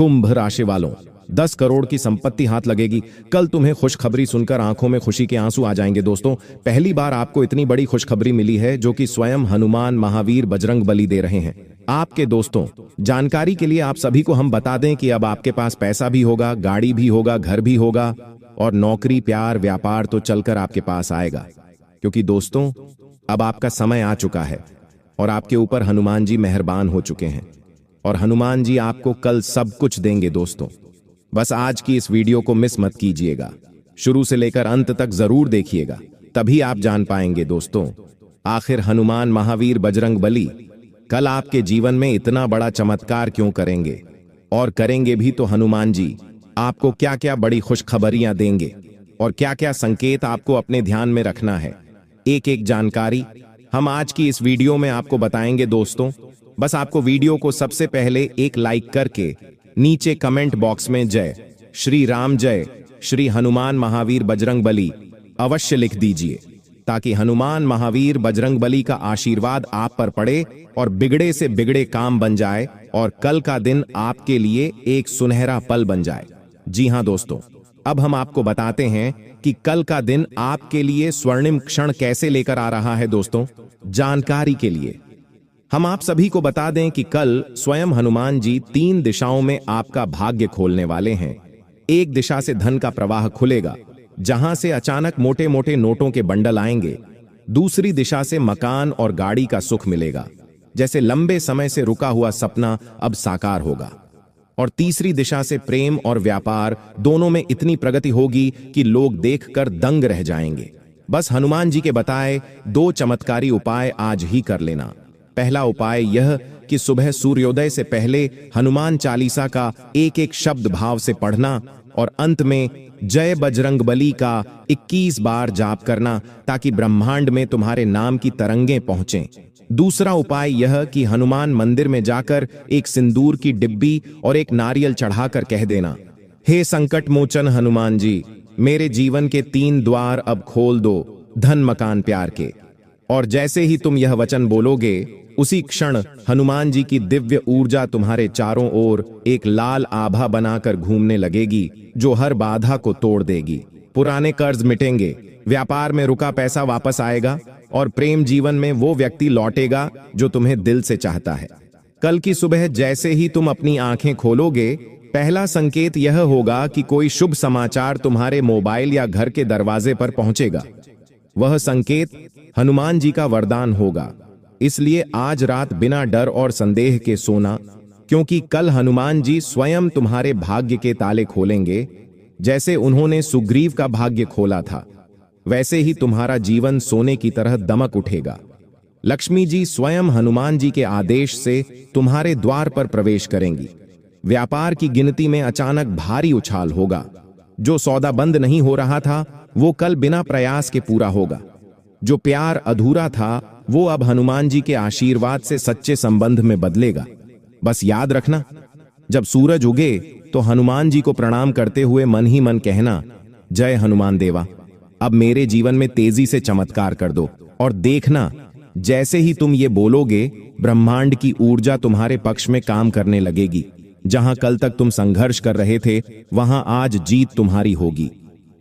कुंभ राशि वालों, 10 करोड़ की संपत्ति हाथ लगेगी। कल तुम्हें खुशखबरी सुनकर आंखों में खुशी के आंसू आ जाएंगे दोस्तों। पहली बार आपको इतनी बड़ी खुशखबरी मिली है जो कि स्वयं हनुमान महावीर बजरंग बली दे रहे हैं आपके दोस्तों। जानकारी के लिए आप सभी को हम बता दें कि अब आपके पास पैसा भी होगा, गाड़ी भी होगा, घर भी होगा और नौकरी, प्यार, व्यापार तो चलकर आपके पास आएगा। क्योंकि दोस्तों अब आपका समय आ चुका है और आपके ऊपर हनुमान जी मेहरबान हो चुके हैं और हनुमान जी आपको कल सब कुछ देंगे दोस्तों। बस आज की इस वीडियो को मिस मत कीजिएगा, शुरू से लेकर अंत तक जरूर देखिएगा, तभी आप जान पाएंगे दोस्तों आखिर हनुमान महावीर बजरंग बली कल आपके जीवन में इतना बड़ा चमत्कार क्यों करेंगे, और करेंगे भी तो हनुमान जी आपको क्या क्या बड़ी खुशखबरियां देंगे और क्या क्या संकेत आपको अपने ध्यान में रखना है। एक एक जानकारी हम आज की इस वीडियो में आपको बताएंगे दोस्तों। बस आपको वीडियो को सबसे पहले एक लाइक करके नीचे कमेंट बॉक्स में जय श्री राम, जय श्री हनुमान महावीर बजरंग बली अवश्य लिख दीजिए, ताकि हनुमान महावीर बजरंग बली का आशीर्वाद आप पर पड़े और बिगड़े से बिगड़े काम बन जाए और कल का दिन आपके लिए एक सुनहरा पल बन जाए। जी हां दोस्तों, अब हम आपको बताते हैं कि कल का दिन आपके लिए स्वर्णिम क्षण कैसे लेकर आ रहा है दोस्तों। जानकारी के लिए हम आप सभी को बता दें कि कल स्वयं हनुमान जी 3 दिशाओं में आपका भाग्य खोलने वाले हैं। एक दिशा से धन का प्रवाह खुलेगा, जहां से अचानक मोटे मोटे नोटों के बंडल आएंगे। दूसरी दिशा से मकान और गाड़ी का सुख मिलेगा, जैसे लंबे समय से रुका हुआ सपना अब साकार होगा। और तीसरी दिशा से प्रेम और व्यापार दोनों में इतनी प्रगति होगी कि लोग देखकर दंग रह जाएंगे। बस हनुमान जी के बताए 2 चमत्कारी उपाय आज ही कर लेना। पहला उपाय यह कि सुबह सूर्योदय से पहले हनुमान चालीसा का एक एक शब्द भाव से पढ़ना और अंत में जय बजरंग बली का 21 बार जाप करना, ताकि ब्रह्मांड में तुम्हारे नाम की तरंगें पहुंचें। दूसरा उपाय यह कि हनुमान मंदिर में जाकर एक सिंदूर की डिब्बी और एक नारियल चढ़ाकर कह देना, हे संकट मोचन हनुमान जी, मेरे जीवन के 3 द्वार अब खोल दो, धन, मकान, प्यार के। और जैसे ही तुम यह वचन बोलोगे, उसी क्षण हनुमान जी की दिव्य ऊर्जा तुम्हारे चारों ओर एक लाल आभा बनाकर घूमने लगेगी, जो हर बाधा को तोड़ देगी। पुराने कर्ज मिटेंगे, व्यापार में रुका पैसा वापस आएगा और प्रेम जीवन में वो व्यक्ति लौटेगा जो तुम्हें दिल से चाहता है। कल की सुबह जैसे ही तुम अपनी आंखें खोलोगे, पहला संकेत यह होगा कि कोई शुभ समाचार तुम्हारे मोबाइल या घर के दरवाजे पर पहुंचेगा। वह संकेत हनुमान जी का वरदान होगा। इसलिए आज रात बिना डर और संदेह के सोना, क्योंकि कल हनुमान जी स्वयं तुम्हारे भाग्य के ताले खोलेंगे। जैसे उन्होंने सुग्रीव का भाग्य खोला था, वैसे ही तुम्हारा जीवन सोने की तरह दमक उठेगा। लक्ष्मी जी स्वयं हनुमान जी के आदेश से तुम्हारे द्वार पर प्रवेश करेंगी। व्यापार की गिनती में अचानक भारी उछाल होगा। जो सौदा बंद नहीं हो रहा था, वो कल बिना प्रयास के पूरा होगा। जो प्यार अधूरा था, वो अब हनुमान जी के आशीर्वाद से सच्चे संबंध में बदलेगा। बस याद रखना, जब सूरज उगे तो हनुमान जी को प्रणाम करते हुए मन ही मन कहना, जय हनुमान देवा, अब मेरे जीवन में तेजी से चमत्कार कर दो। और देखना, जैसे ही तुम ये बोलोगे, ब्रह्मांड की ऊर्जा तुम्हारे पक्ष में काम करने लगेगी। जहां कल तक तुम संघर्ष कर रहे थे, वहां आज जीत तुम्हारी होगी।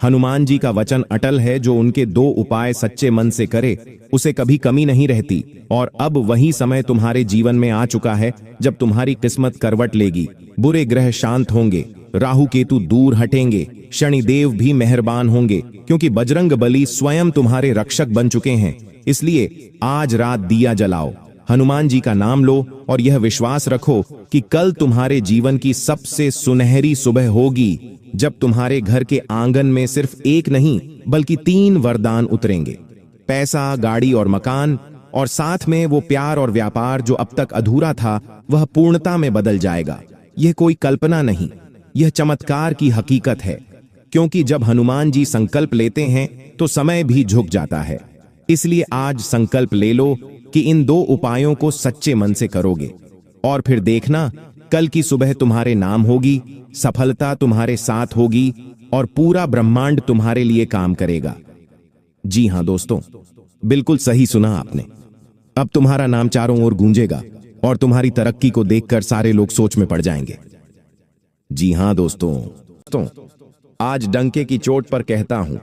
हनुमान जी का वचन अटल है, जो उनके 2 उपाय सच्चे मन से करे, उसे कभी कमी नहीं रहती। और अब वही समय तुम्हारे जीवन में आ चुका है जब तुम्हारी किस्मत करवट लेगी। बुरे ग्रह शांत होंगे, राहु केतु दूर हटेंगे, शनिदेव भी मेहरबान होंगे, क्योंकि बजरंग बली स्वयं तुम्हारे रक्षक बन चुके हैं। इसलिए आज रात दिया जलाओ, हनुमान जी का नाम लो और यह विश्वास रखो कि कल तुम्हारे जीवन की सबसे सुनहरी सुबह होगी, जब तुम्हारे घर के आंगन में सिर्फ एक नहीं बल्कि 3 वरदान उतरेंगे। पैसा, गाड़ी और मकान, और साथ में वो प्यार और व्यापार जो अब तक अधूरा था, वह पूर्णता में बदल जाएगा। यह कोई कल्पना नहीं, यह चमत्कार की हकीकत है। क्योंकि जब हनुमान जी संकल्प लेते हैं तो समय भी झुक जाता है। इसलिए आज संकल्प ले लो कि इन 2 उपायों को सच्चे मन से करोगे, और फिर देखना, कल की सुबह तुम्हारे नाम होगी, सफलता तुम्हारे साथ होगी और पूरा ब्रह्मांड तुम्हारे लिए काम करेगा। जी हां दोस्तों, बिल्कुल सही सुना आपने। अब तुम्हारा नाम चारों ओर गूंजेगा और तुम्हारी तरक्की को देखकर सारे लोग सोच में पड़ जाएंगे। जी हाँ दोस्तों, आज डंके की चोट पर कहता हूं,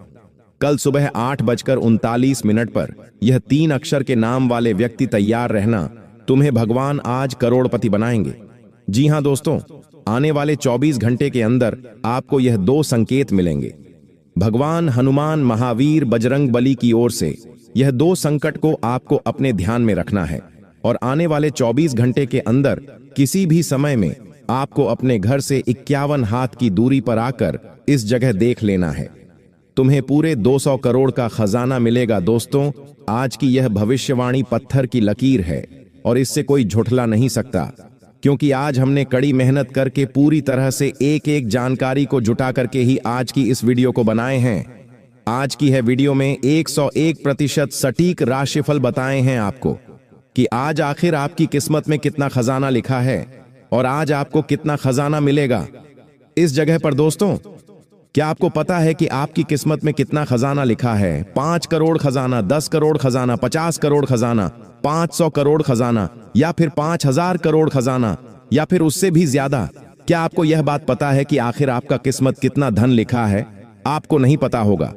कल सुबह 8:39 पर यह 3 अक्षर के नाम वाले व्यक्ति तैयार रहना, तुम्हें भगवान आज करोड़पति बनाएंगे। जी हाँ दोस्तों, आने वाले 24 घंटे के अंदर आपको यह 2 संकेत मिलेंगे। भगवान हनुमान महावीर बजरंग बली की ओर से यह 2 संकट को आपको अपने ध्यान में रखना है और आने वाले 24 घंटे के अंदर किसी भी समय में आपको अपने घर से 51 हाथ की दूरी पर आकर इस जगह देख लेना है। तुम्हें पूरे 200 करोड़ का खजाना मिलेगा दोस्तों। आज की यह भविष्यवाणी पत्थर की लकीर है और इससे कोई झुठला नहीं सकता, क्योंकि आज हमने कड़ी मेहनत करके पूरी तरह से एक एक जानकारी को जुटा करके ही आज की इस वीडियो को बनाए हैं। आज की है वीडियो में 101% सटीक राशिफल बताए हैं आपको कि आज आखिर आपकी किस्मत में कितना खजाना लिखा है और आज आपको कितना खजाना मिलेगा इस जगह पर। दोस्तों, क्या आपको पता है कि आपकी किस्मत में कितना खजाना लिखा है? 5 करोड़ खजाना, 10 करोड़ खजाना, 50 करोड़ खजाना, 500 करोड़ खजाना, या फिर 5000 करोड़ खजाना, या फिर उससे भी ज्यादा? क्या आपको यह बात पता है कि आखिर आपका किस्मत कितना धन लिखा है? आपको नहीं पता होगा।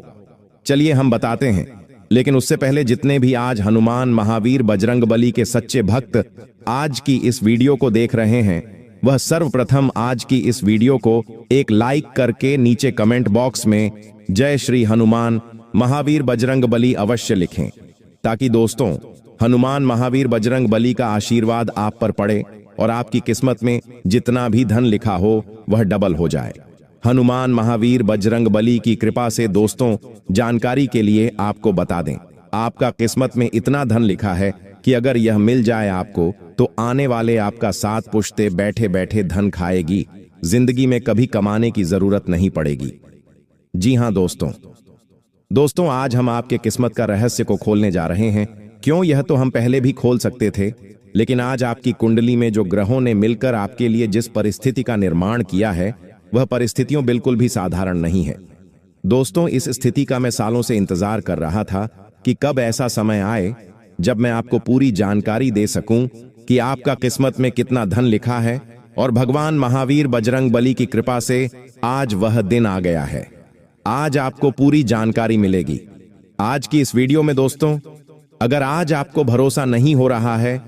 चलिए हम बताते हैं, लेकिन उससे पहले जितने भी आज हनुमान महावीर बजरंग बली के सच्चे भक्त आज की इस वीडियो को देख रहे हैं, वह सर्वप्रथम आज की इस वीडियो को एक लाइक करके नीचे कमेंट बॉक्स में जय श्री हनुमान महावीर बजरंग बली अवश्य लिखें, ताकि दोस्तों हनुमान महावीर बजरंग बली का आशीर्वाद आप पर पड़े और आपकी किस्मत में जितना भी धन लिखा हो वह डबल हो जाए। हनुमान महावीर बजरंग बली की कृपा से दोस्तों, जानकारी के लिए आपको बता दें, आपका किस्मत में इतना धन लिखा है कि अगर यह मिल जाए आपको तो आने वाले आपका 7 पुश्ते बैठे बैठे धन खाएगी। जिंदगी में कभी कमाने की जरूरत नहीं पड़ेगी। जी हाँ दोस्तों, आज हम आपके किस्मत का रहस्य को खोलने जा रहे हैं। क्यों, यह तो हम पहले भी खोल सकते थे, लेकिन आज आपकी कुंडली में जो ग्रहों ने मिलकर आपके लिए जिस परिस्थिति का निर्माण किया है, वह परिस्थितियां बिल्कुल भी साधारण नहीं है। दोस्तों, इस स्थिति का मैं सालों से इंतजार कर रहा था कि कब ऐसा समय आए जब मैं आपको पूरी जानकारी दे सकूं कि आपका किस्मत में कितना धन लिखा है, और भगवान महावीर बजरंग बली की कृपा से आज वह दिन आ गया है। आज आपको पूरी जानकारी मिलेगी आज की इस वीडियो में। दोस्तों, अगर आज आपको भरोसा नहीं हो रहा है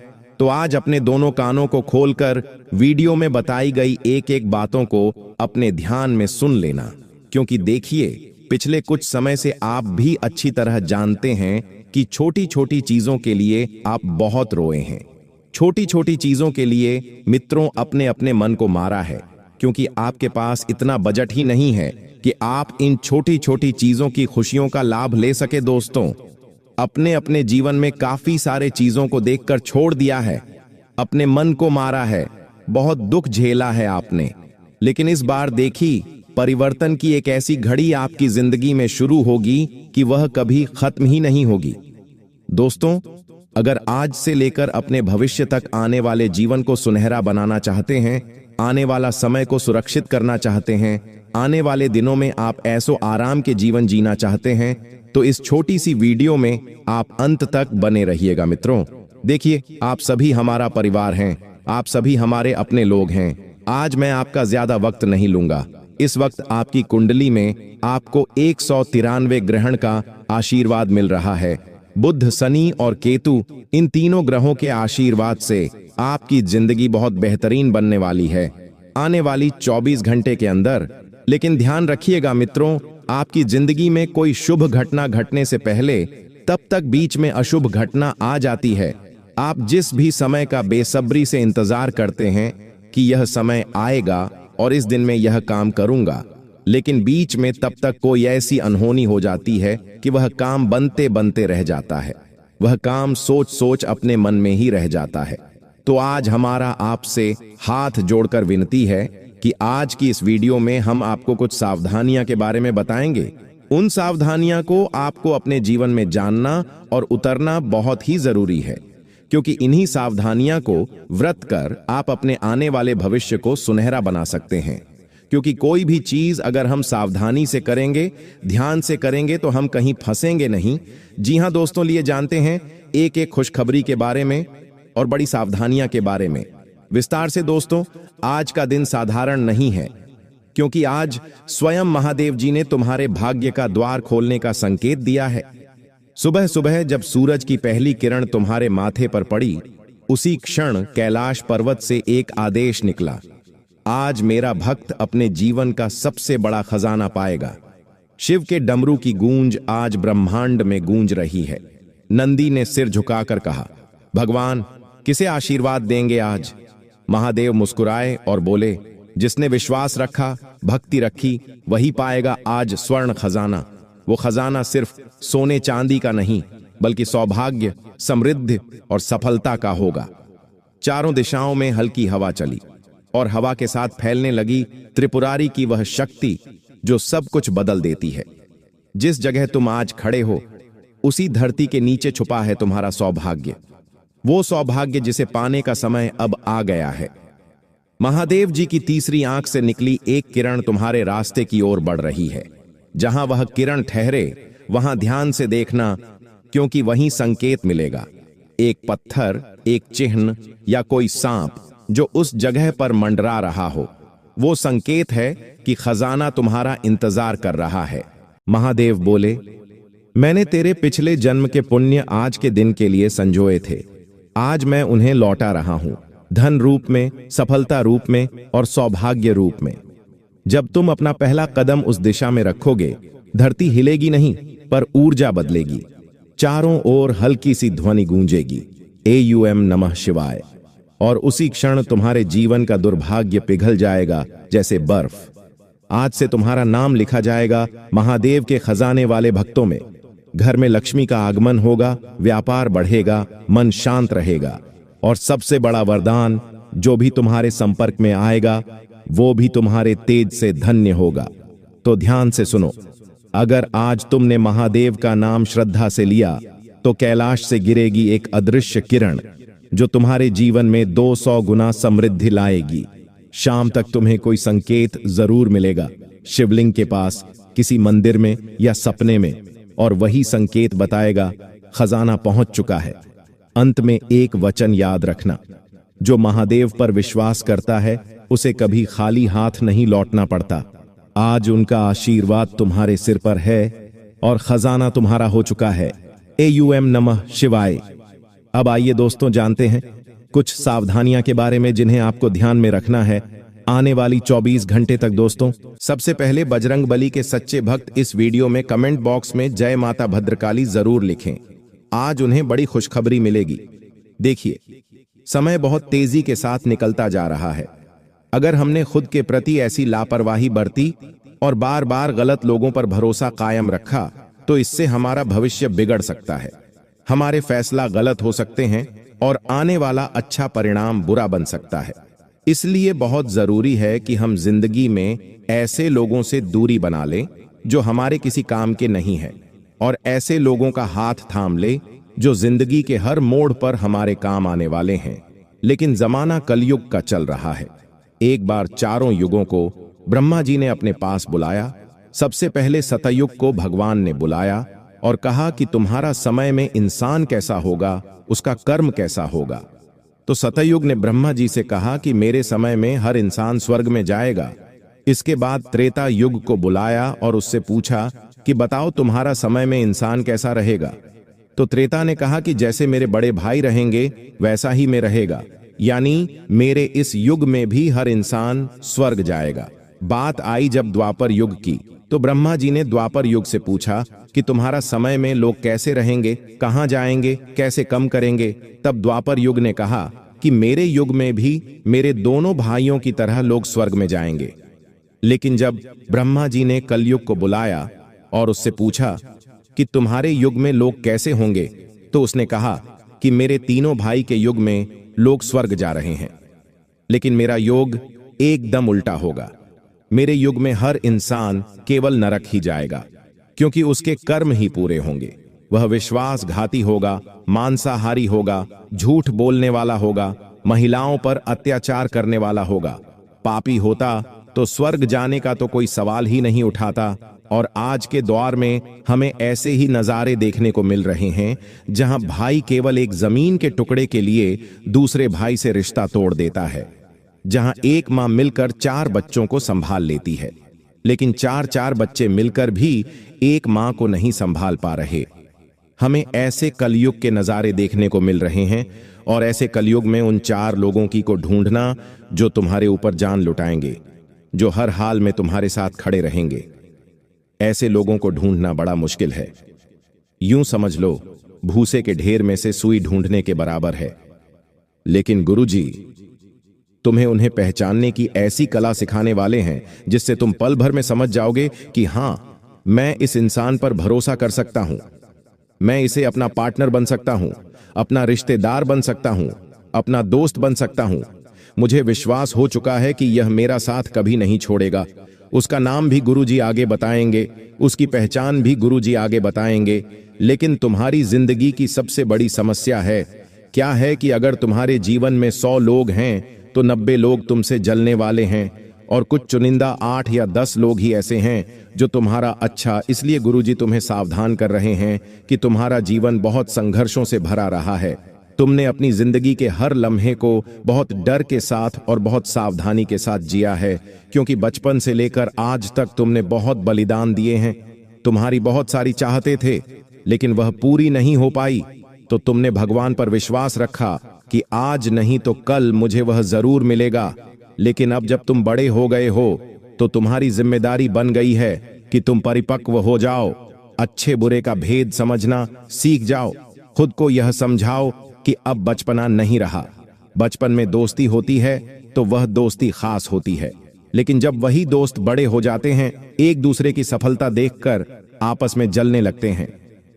तो आज अपने दोनों कानों को खोलकर वीडियो में बताई गई एक एक बातों को अपने ध्यान में सुन लेना, क्योंकि देखिए, पिछले कुछ समय से आप भी अच्छी तरह जानते हैं कि छोटी छोटी चीजों के लिए आप बहुत रोए हैं। छोटी छोटी चीजों के लिए मित्रों अपने अपने मन को मारा है, क्योंकि आपके पास इतना बजट ही नहीं है कि आप इन छोटी छोटी चीजों की खुशियों का लाभ ले सके। दोस्तों, अपने अपने जीवन में काफी सारे चीजों को देखकर छोड़ दिया है, अपने मन को मारा है, बहुत दुख झेला है आपने, लेकिन इस बार देखी परिवर्तन की एक ऐसी घड़ी आपकी जिंदगी में शुरू होगी कि वह कभी खत्म ही नहीं होगी। दोस्तों, अगर आज से लेकर अपने भविष्य तक आने वाले जीवन को सुनहरा बनाना चाहते हैं, आने वाला समय को सुरक्षित करना चाहते हैं, आने वाले दिनों में आप ऐसो आराम के जीवन जीना चाहते हैं, तो इस छोटी सी वीडियो में आप अंत तक बने रहिएगा। मित्रों, देखिए, आप सभी हमारा परिवार हैं, आप सभी हमारे अपने लोग हैं। आज मैं आपका ज्यादा वक्त नहीं लूंगा। इस वक्त आपकी कुंडली में आपको 193 ग्रहण का आशीर्वाद मिल रहा है। बुध, शनि और केतु, इन तीनों ग्रहों के आशीर्वाद से आपकी जिंदगी बहुत बेहतरीन बनने वाली है आने वाली 24 घंटे के अंदर। लेकिन ध्यान रखिएगा मित्रों, आपकी जिंदगी में कोई शुभ घटना घटने से पहले तब तक बीच में अशुभ घटना आ जाती है। आप जिस भी समय का बेसब्री से इंतजार करते हैं कि यह समय आएगा और इस दिन में यह काम करूंगा, लेकिन बीच में तब तक कोई ऐसी अनहोनी हो जाती है कि वह काम बनते बनते रह जाता है, वह काम सोच सोच अपने मन में ही रह जाता है। तो आज हमारा आपसे हाथ जोड़कर विनती है कि आज की इस वीडियो में हम आपको कुछ सावधानियां के बारे में बताएंगे। उन सावधानियां को आपको अपने जीवन में जानना और उतरना बहुत ही जरूरी है, क्योंकि इन्हीं सावधानियां को व्रत कर आप अपने आने वाले भविष्य को सुनहरा बना सकते हैं। क्योंकि कोई भी चीज अगर हम सावधानी से करेंगे, ध्यान से करेंगे, तो हम कहीं फंसेंगे नहीं। जी हां दोस्तों, लिए जानते हैं एक एक खुशखबरी के बारे में और बड़ी सावधानियां के बारे में विस्तार से। दोस्तों, आज का दिन साधारण नहीं है। क्योंकि आज स्वयं महादेव जी ने तुम्हारे भाग्य का द्वार खोलने का संकेत दिया है। सुबह सुबह जब सूरज की पहली किरण तुम्हारे माथे पर पड़ी, उसी क्षण कैलाश पर्वत से एक आदेश निकला, आज मेरा भक्त अपने जीवन का सबसे बड़ा खजाना पाएगा। शिव के डमरू की गूंज आज ब्रह्मांड में गूंज रही है। नंदी ने सिर झुकाकर कहा, भगवान किसे आशीर्वाद देंगे आज? महादेव मुस्कुराए और बोले, जिसने विश्वास रखा, भक्ति रखी, वही पाएगा आज स्वर्ण खजाना। वो खजाना सिर्फ सोने चांदी का नहीं, बल्कि सौभाग्य, समृद्धि और सफलता का होगा। चारों दिशाओं में हल्की हवा चली और हवा के साथ फैलने लगी त्रिपुरारी की वह शक्ति जो सब कुछ बदल देती है। जिस जगह तुम आज खड़े हो, उसी धरती के नीचे छुपा है तुम्हारा सौभाग्य, वो सौभाग्य जिसे पाने का समय अब आ गया है। महादेव जी की तीसरी आंख से निकली एक किरण तुम्हारे रास्ते की ओर बढ़ रही है। जहां वह किरण ठहरे, वहां ध्यान से देखना, क्योंकि वहीं संकेत मिलेगा। एक पत्थर, एक चिन्ह या कोई सांप जो उस जगह पर मंडरा रहा हो, वो संकेत है कि खजाना तुम्हारा इंतजार कर रहा है। महादेव बोले, मैंने तेरे पिछले जन्म के पुण्य आज के दिन के लिए संजोए थे। आज मैं उन्हें लौटा रहा हूं, धन रूप में, सफलता रूप में और सौभाग्य रूप में। जब तुम अपना पहला कदम उस दिशा में रखोगे, धरती हिलेगी नहीं, पर ऊर्जा बदलेगी। चारों ओर हल्की सी ध्वनि गूंजेगी, AUM नमः शिवाय, और उसी क्षण तुम्हारे जीवन का दुर्भाग्य पिघल जाएगा जैसे बर्फ। आज से तुम्हारा नाम लिखा जाएगा महादेव के खजाने वाले भक्तों में। घर में लक्ष्मी का आगमन होगा, व्यापार बढ़ेगा, मन शांत रहेगा, और सबसे बड़ा वरदान, जो भी तुम्हारे संपर्क में आएगा वो भी तुम्हारे तेज से धन्य होगा। तो ध्यान से सुनो, अगर आज तुमने महादेव का नाम श्रद्धा से लिया, तो कैलाश से गिरेगी एक अदृश्य किरण जो तुम्हारे जीवन में 200 गुना समृद्धि लाएगी। शाम तक तुम्हें कोई संकेत जरूर मिलेगा, शिवलिंग के पास, किसी मंदिर में या सपने में, और वही संकेत बताएगा खजाना पहुंच चुका है। अंत में एक वचन याद रखना, जो महादेव पर विश्वास करता है उसे कभी खाली हाथ नहीं लौटना पड़ता। आज उनका आशीर्वाद तुम्हारे सिर पर है और खजाना तुम्हारा हो चुका है। AUM नमः शिवाय। अब आइए दोस्तों, जानते हैं कुछ सावधानियां के बारे में जिन्हें आपको ध्यान में रखना है आने वाली 24 घंटे तक। दोस्तों, सबसे पहले बजरंगबली के सच्चे भक्त इस वीडियो में कमेंट बॉक्स में जय माता भद्रकाली जरूर लिखें। आज उन्हें बड़ी खुशखबरी मिलेगी। देखिए, समय बहुत तेजी के साथ निकलता जा रहा है। अगर हमने खुद के प्रति ऐसी लापरवाही बरती और बार बार गलत लोगों पर भरोसा कायम रखा, तो इससे हमारा भविष्य बिगड़ सकता है। हमारे फैसला गलत हो सकते हैं और आने वाला अच्छा परिणाम बुरा बन सकता है। इसलिए बहुत जरूरी है कि हम जिंदगी में ऐसे लोगों से दूरी बना लें जो हमारे किसी काम के नहीं है, और ऐसे लोगों का हाथ थाम ले जो जिंदगी के हर मोड़ पर हमारे काम आने वाले हैं। लेकिन जमाना कलयुग का चल रहा है। एक बार चारों युगों को ब्रह्मा जी ने अपने पास बुलाया। सबसे पहले सतयुग को भगवान ने बुलाया और कहा कि तुम्हारा समय में इंसान कैसा होगा, उसका कर्म कैसा होगा। तो सतयुग ने ब्रह्मा जी से कहा कि मेरे समय में हर इंसान स्वर्ग में जाएगा। इसके बाद त्रेता युग को बुलाया और उससे पूछा कि बताओ तुम्हारा समय में इंसान कैसा रहेगा। तो त्रेता ने कहा कि जैसे मेरे बड़े भाई रहेंगे वैसा ही मैं रहेगा, यानी मेरे इस युग में भी हर इंसान स्वर्ग जाएगा। बात आई जब द्वापर युग की, तो ब्रह्मा जी ने द्वापर युग से पूछा कि तुम्हारा समय में लोग कैसे रहेंगे, कहां जाएंगे, कैसे कम करेंगे। तब द्वापर युग ने कहा कि मेरे युग में भी मेरे दोनों भाइयों की तरह लोग स्वर्ग में जाएंगे। लेकिन जब ब्रह्मा जी ने कलयुग को बुलाया और उससे पूछा कि तुम्हारे युग में लोग कैसे होंगे, तो उसने कहा कि मेरे तीनों भाई के युग में लोग स्वर्ग जा रहे हैं, लेकिन मेरा योग एकदम उल्टा होगा। मेरे युग में हर इंसान केवल नरक ही जाएगा, क्योंकि उसके कर्म ही पूरे होंगे। वह विश्वासघाती होगा, मांसाहारी होगा, झूठ बोलने वाला होगा, महिलाओं पर अत्याचार करने वाला होगा। पापी होता तो स्वर्ग जाने का तो कोई सवाल ही नहीं उठाता। और आज के दौर में हमें ऐसे ही नजारे देखने को मिल रहे हैं, जहां भाई केवल एक जमीन के टुकड़े के लिए दूसरे भाई से रिश्ता तोड़ देता है। जहां एक मां मिलकर 4 बच्चों को संभाल लेती है, लेकिन 4-4 बच्चे मिलकर भी एक मां को नहीं संभाल पा रहे। हमें ऐसे कलयुग के नजारे देखने को मिल रहे हैं, और ऐसे कलयुग में उन 4 लोगों की को ढूंढना जो तुम्हारे ऊपर जान लुटाएंगे, जो हर हाल में तुम्हारे साथ खड़े रहेंगे। ऐसे लोगों को ढूंढना बड़ा मुश्किल है। यूं समझ लो, भूसे के ढेर में से सुई ढूंढने के बराबर है। लेकिन गुरुजी तुम्हें उन्हें पहचानने की ऐसी कला सिखाने वाले हैं जिससे तुम पल भर में समझ जाओगे कि हां, मैं इस इंसान पर भरोसा कर सकता हूं, मैं इसे अपना पार्टनर बन सकता हूं, अपना रिश्तेदार बन सकता हूं, अपना दोस्त बन सकता हूं। मुझे विश्वास हो चुका है कि यह मेरा साथ कभी नहीं छोड़ेगा। उसका नाम भी गुरुजी आगे बताएंगे, उसकी पहचान भी गुरुजी आगे बताएंगे। लेकिन तुम्हारी जिंदगी की सबसे बड़ी समस्या है क्या है कि अगर तुम्हारे जीवन में 100 लोग हैं तो 90 लोग तुमसे जलने वाले हैं, और कुछ चुनिंदा 8 या 10 लोग ही ऐसे हैं जो तुम्हारा अच्छा। इसलिए गुरुजी तुम्हें सावधान कर रहे हैं कि तुम्हारा जीवन बहुत संघर्षों से भरा रहा है। तुमने अपनी जिंदगी के हर लम्हे को बहुत डर के साथ और बहुत सावधानी के साथ जिया है, क्योंकि बचपन से लेकर आज तक तुमने बहुत बलिदान दिए हैं। तुम्हारी बहुत सारी चाहते थे, लेकिन वह पूरी नहीं हो पाई, तो तुमने भगवान पर विश्वास रखा कि आज नहीं तो कल मुझे वह जरूर मिलेगा। लेकिन अब जब तुम बड़े हो गए हो तो तुम्हारी जिम्मेदारी बन गई है कि तुम परिपक्व हो जाओ, अच्छे बुरे का भेद समझना सीख जाओ, खुद को यह समझाओ कि अब बचपना नहीं रहा। बचपन में दोस्ती होती है तो वह दोस्ती खास होती है, लेकिन जब वही दोस्त बड़े हो जाते हैं, एक दूसरे की सफलता देखकर आपस में जलने लगते हैं।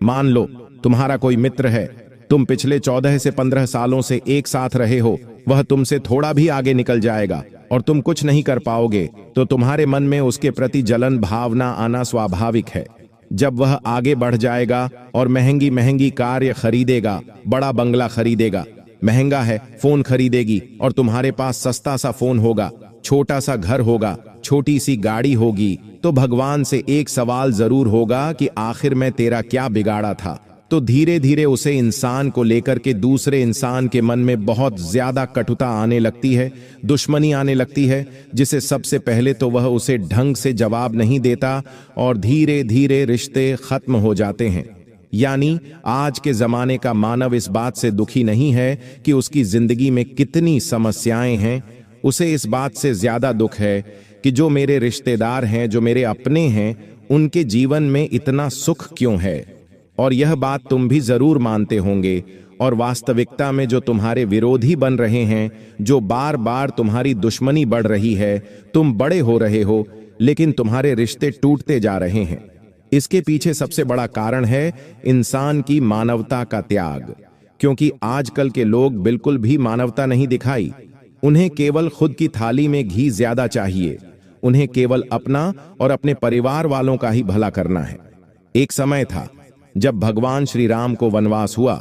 मान लो तुम्हारा कोई मित्र है, तुम पिछले 14 से 15 सालों से एक साथ रहे हो, वह तुमसे थोड़ा भी आगे निकल जाएगा और तुम कुछ नहीं कर पाओगे, तो तुम्हारे मन में उसके प्रति जलन भावना आना स्वाभाविक है। जब वह आगे बढ़ जाएगा और महंगी महंगी कार खरीदेगा, बड़ा बंगला खरीदेगा, महंगा है फोन खरीदेगी, और तुम्हारे पास सस्ता सा फोन होगा, छोटा सा घर होगा, छोटी सी गाड़ी होगी, तो भगवान से एक सवाल जरूर होगा कि आखिर में तेरा क्या बिगाड़ा था। तो धीरे धीरे उसे इंसान को लेकर के दूसरे इंसान के मन में बहुत ज्यादा कटुता आने लगती है, दुश्मनी आने लगती है, जिसे सबसे पहले तो वह उसे ढंग से जवाब नहीं देता और धीरे धीरे रिश्ते खत्म हो जाते हैं। यानी आज के जमाने का मानव इस बात से दुखी नहीं है कि उसकी जिंदगी में कितनी समस्याएं हैं, उसे इस बात से ज्यादा दुख है कि जो मेरे रिश्तेदार हैं, जो मेरे अपने हैं, उनके जीवन में इतना सुख क्यों है। और यह बात तुम भी जरूर मानते होंगे। और वास्तविकता में जो तुम्हारे विरोधी बन रहे हैं, जो बार बार तुम्हारी दुश्मनी बढ़ रही है, तुम बड़े हो रहे हो लेकिन तुम्हारे रिश्ते टूटते जा रहे हैं। इसके पीछे सबसे बड़ा कारण है इंसान की मानवता का त्याग, क्योंकि आजकल के लोग बिल्कुल भी मानवता नहीं दिखाई। उन्हें केवल खुद की थाली में घी ज्यादा चाहिए, उन्हें केवल अपना और अपने परिवार वालों का ही भला करना है। एक समय था जब भगवान श्री राम को वनवास हुआ,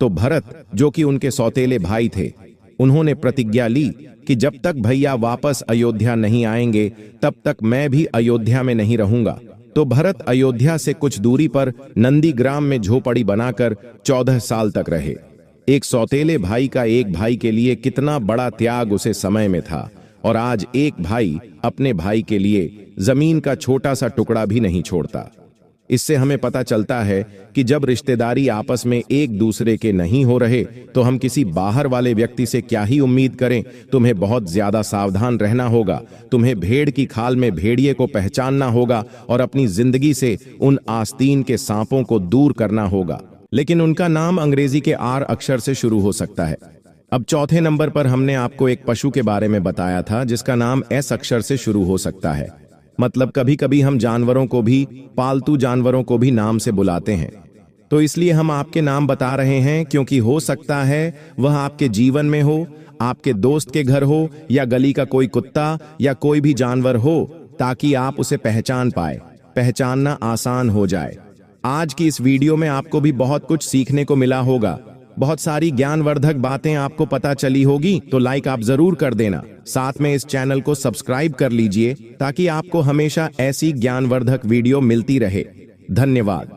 तो भरत, जो कि उनके सौतेले भाई थे, उन्होंने प्रतिज्ञा ली कि जब तक भैया वापस अयोध्या नहीं आएंगे तब तक मैं भी अयोध्या में नहीं रहूंगा। तो भरत अयोध्या से कुछ दूरी पर नंदीग्राम में झोपड़ी बनाकर 14 साल तक रहे। एक सौतेले भाई का एक भाई के लिए कितना बड़ा त्याग उसे समय में था, और आज एक भाई अपने भाई के लिए जमीन का छोटा सा टुकड़ा भी नहीं छोड़ता। इससे हमें पता चलता है कि जब रिश्तेदारी आपस में एक दूसरे के नहीं हो रहे, तो हम किसी बाहर वाले व्यक्ति से क्या ही उम्मीद करें। तुम्हें बहुत ज्यादा सावधान रहना होगा, तुम्हें भेड़ की खाल में भेड़िए को पहचानना होगा और अपनी जिंदगी से उन आस्तीन के सांपों को दूर करना होगा, लेकिन उनका नाम अंग्रेजी के आर अक्षर से शुरू हो सकता है। अब चौथे नंबर पर हमने आपको एक पशु के बारे में बताया था जिसका नाम एस अक्षर से शुरू हो सकता है। मतलब कभी कभी हम जानवरों को भी, पालतू जानवरों को भी नाम से बुलाते हैं। तो इसलिए हम आपके नाम बता रहे हैं, क्योंकि हो सकता है वह आपके जीवन में हो, आपके दोस्त के घर हो, या गली का कोई कुत्ता या कोई भी जानवर हो, ताकि आप उसे पहचान पाए, पहचानना आसान हो जाए। आज की इस वीडियो में आपको भी बहुत कुछ सीखने को मिला होगा, बहुत सारी ज्ञानवर्धक बातें आपको पता चली होगी, तो लाइक आप जरूर कर देना। साथ में इस चैनल को सब्सक्राइब कर लीजिए ताकि आपको हमेशा ऐसी ज्ञानवर्धक वीडियो मिलती रहे। धन्यवाद।